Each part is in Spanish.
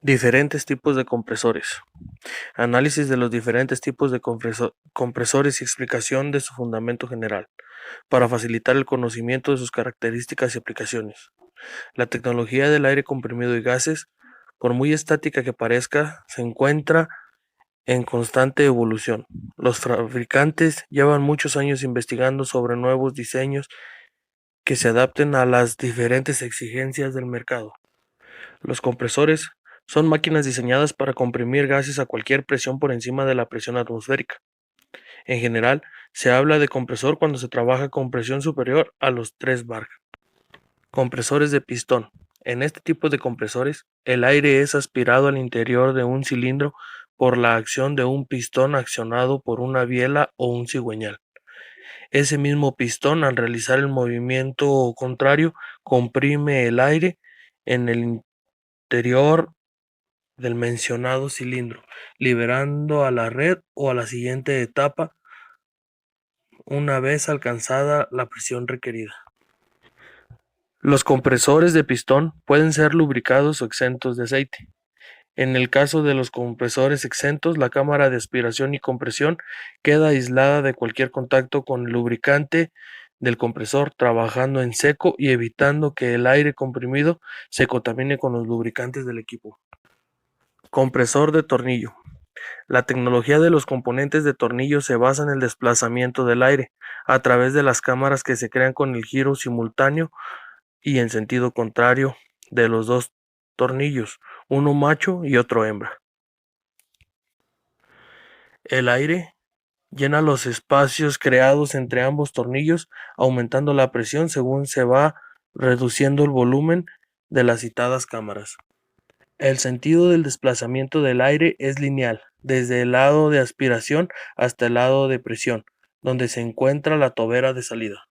Diferentes tipos de compresores. Análisis de los diferentes tipos de compresores y explicación de su fundamento general, para facilitar el conocimiento de sus características y aplicaciones. La tecnología del aire comprimido y gases, por muy estática que parezca, se encuentra en constante evolución. Los fabricantes llevan muchos años investigando sobre nuevos diseños que se adapten a las diferentes exigencias del mercado. Los compresores son máquinas diseñadas para comprimir gases a cualquier presión por encima de la presión atmosférica. En general, se habla de compresor cuando se trabaja con presión superior a los 3 bar. Compresores de pistón. En este tipo de compresores, el aire es aspirado al interior de un cilindro por la acción de un pistón accionado por una biela o un cigüeñal. Ese mismo pistón, al realizar el movimiento contrario, comprime el aire en el interior del mencionado cilindro, liberando a la red o a la siguiente etapa una vez alcanzada la presión requerida. Los compresores de pistón pueden ser lubricados o exentos de aceite. En el caso de los compresores exentos, la cámara de aspiración y compresión queda aislada de cualquier contacto con el lubricante del compresor, trabajando en seco y evitando que el aire comprimido se contamine con los lubricantes del equipo. Compresor de tornillo. La tecnología de los componentes de tornillo se basa en el desplazamiento del aire a través de las cámaras que se crean con el giro simultáneo y en sentido contrario de los dos tornillos, uno macho y otro hembra. El aire llena los espacios creados entre ambos tornillos, aumentando la presión según se va reduciendo el volumen de las citadas cámaras. El sentido del desplazamiento del aire es lineal, desde el lado de aspiración hasta el lado de presión, donde se encuentra la tobera de salida.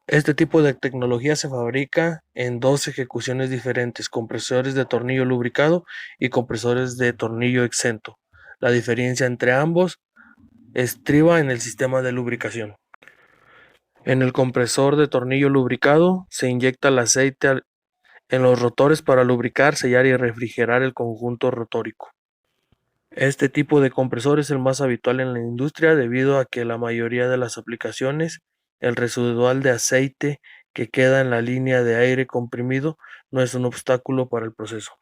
Este tipo de tecnología se fabrica en dos ejecuciones diferentes: compresores de tornillo lubricado y compresores de tornillo exento. La diferencia entre ambos estriba en el sistema de lubricación. En el compresor de tornillo lubricado se inyecta el aceite en los rotores para lubricar, sellar y refrigerar el conjunto rotórico. Este tipo de compresor es el más habitual en la industria debido a que la mayoría de las aplicaciones, el residual de aceite que queda en la línea de aire comprimido no es un obstáculo para el proceso.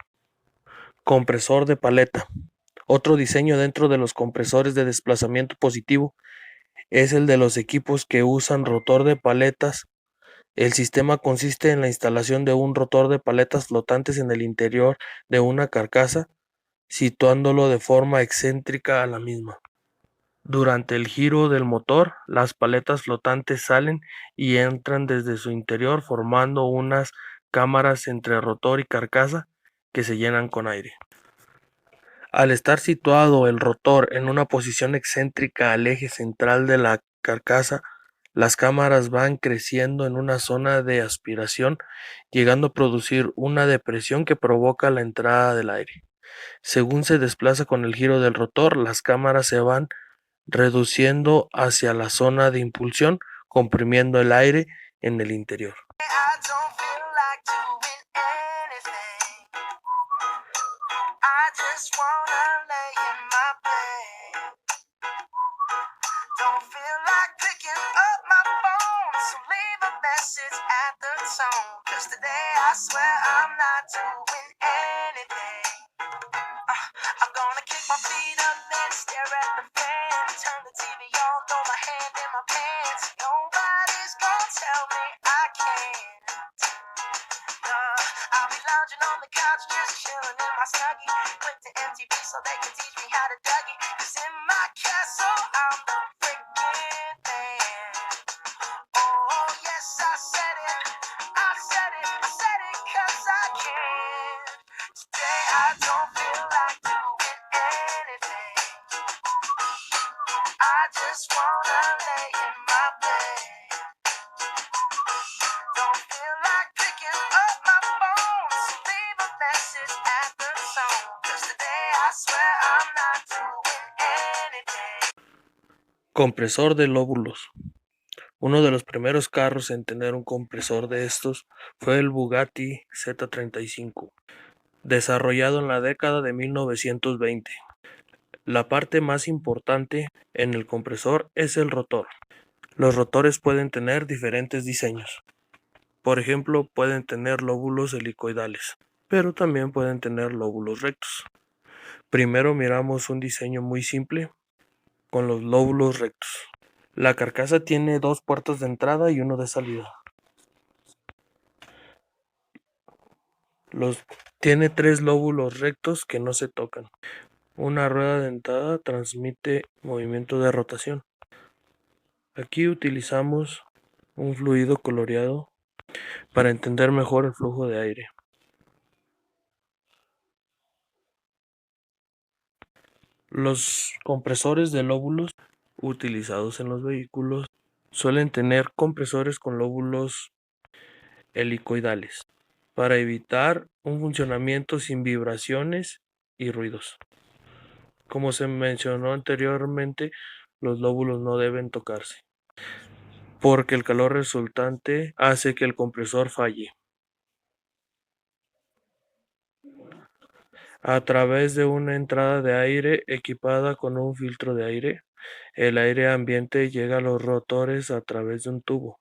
Compresor de paleta. Otro diseño dentro de los compresores de desplazamiento positivo es el de los equipos que usan rotor de paletas. El sistema consiste en la instalación de un rotor de paletas flotantes en el interior de una carcasa, situándolo de forma excéntrica a la misma. Durante el giro del motor, las paletas flotantes salen y entran desde su interior formando unas cámaras entre rotor y carcasa que se llenan con aire. Al estar situado el rotor en una posición excéntrica al eje central de la carcasa, las cámaras van creciendo en una zona de aspiración, llegando a producir una depresión que provoca la entrada del aire. Según se desplaza con el giro del rotor, las cámaras se van reduciendo hacia la zona de impulsión, comprimiendo el aire en el interior. Compresor de lóbulos. Uno de los primeros carros en tener un compresor de estos fue el Bugatti Z35. desarrollado en la década de 1920. La parte más importante en el compresor es el rotor. Los rotores pueden tener diferentes diseños. Por ejemplo, pueden tener lóbulos helicoidales, pero también pueden tener lóbulos rectos. Primero miramos un diseño muy simple con los lóbulos rectos. La carcasa tiene dos puertas de entrada y uno de salida. Tiene tres lóbulos rectos que no se tocan. Una rueda dentada transmite movimiento de rotación. Aquí utilizamos un fluido coloreado para entender mejor el flujo de aire. Los compresores de lóbulos utilizados en los vehículos suelen tener compresores con lóbulos helicoidales para evitar un funcionamiento sin vibraciones y ruidos. Como se mencionó anteriormente, los lóbulos no deben tocarse, porque el calor resultante hace que el compresor falle. A través de una entrada de aire equipada con un filtro de aire, el aire ambiente llega a los rotores a través de un tubo.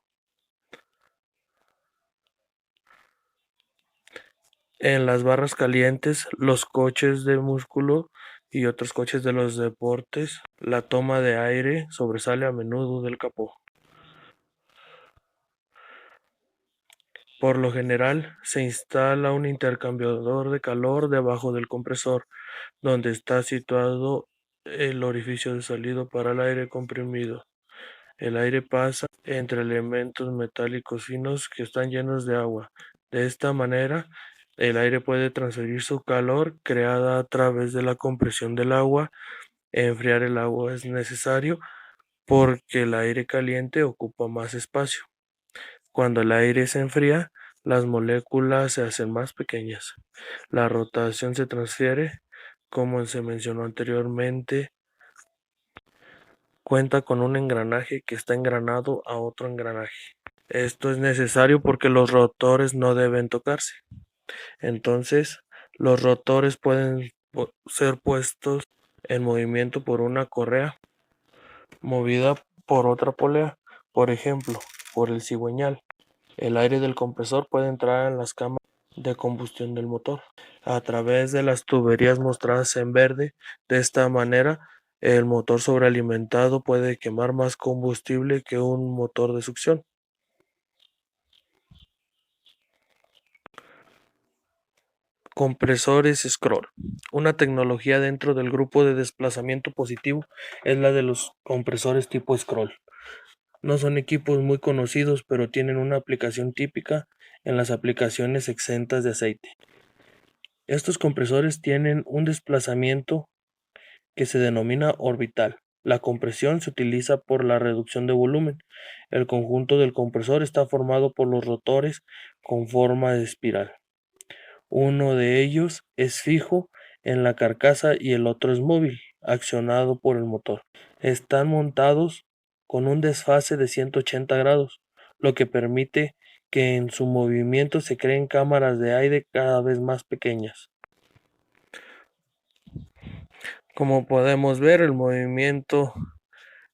En las barras calientes, los coches de músculo y otros coches de los deportes, la toma de aire sobresale a menudo del capó. Por lo general, se instala un intercambiador de calor debajo del compresor, donde está situado el orificio de salida para el aire comprimido. El aire pasa entre elementos metálicos finos que están llenos de agua. De esta manera, el aire puede transferir su calor creada a través de la compresión del agua. Enfriar el agua es necesario porque el aire caliente ocupa más espacio. Cuando el aire se enfría, las moléculas se hacen más pequeñas. La rotación se transfiere, como se mencionó anteriormente, cuenta con un engranaje que está engranado a otro engranaje. Esto es necesario porque los rotores no deben tocarse. Entonces, los rotores pueden ser puestos en movimiento por una correa movida por otra polea, por ejemplo, por el cigüeñal. El aire del compresor puede entrar en las cámaras de combustión del motor a través de las tuberías mostradas en verde. De esta manera, el motor sobrealimentado puede quemar más combustible que un motor de succión. Compresores scroll. Una tecnología dentro del grupo de desplazamiento positivo es la de los compresores tipo scroll. No son equipos muy conocidos, pero tienen una aplicación típica en las aplicaciones exentas de aceite. Estos compresores tienen un desplazamiento que se denomina orbital. La compresión se utiliza por la reducción de volumen. El conjunto del compresor está formado por los rotores con forma de espiral. Uno de ellos es fijo en la carcasa y el otro es móvil, accionado por el motor. Están montados con un desfase de 180 grados, lo que permite que en su movimiento se creen cámaras de aire cada vez más pequeñas. Como podemos ver, el movimiento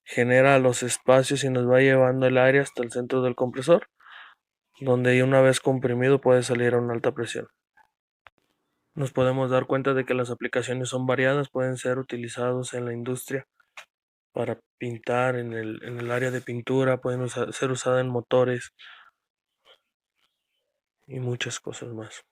genera los espacios y nos va llevando el aire hasta el centro del compresor, donde una vez comprimido puede salir a una alta presión. Nos podemos dar cuenta de que las aplicaciones son variadas, pueden ser utilizados en la industria para pintar, en el área de pintura, pueden ser usadas en motores y muchas cosas más.